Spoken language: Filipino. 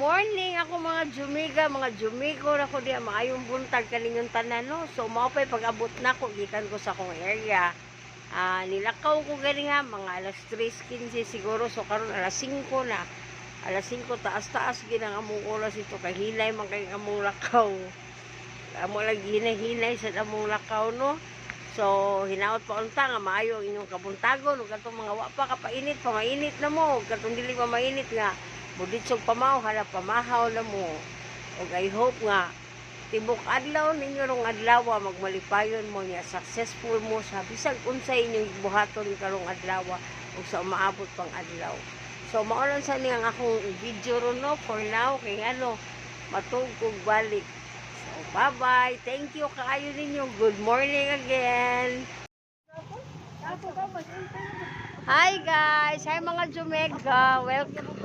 morning ako mga Jumiga, mga Jumiko na ko diya maayong buntag kaninyong tanan no. So mao pay pag-abot na ko gikan ko sa akong area. Nilakaw ko gani nga mga alas 3:15 siguro, so karon alas 5 na. Alas 5 taas-taas gid ang among oras ito kay hinay man kay among lakaw. Amo lang hinay-hinay sa among lakaw no. So hinaot pa unta nga maayo inyong kabuntagon ug katong mga wa pa kapainit, pamainit na mo, katong dili pa mainit nga buditsog pamaw hala pamahaw na mo. Ug I hope nga tibok adlaw ninyo rong adlaw magmalipayon mo niya, successful mo sa bisag unsay inyong buhaton karong adlaw ug sa umaabot pang adlaw. So mao lang sa niyang akong video ron no for now kay ano matug kog balik. So bye-bye. Thank you kaayo ninyo. Good morning again. Hi guys. Hi mga Jumega. Welcome.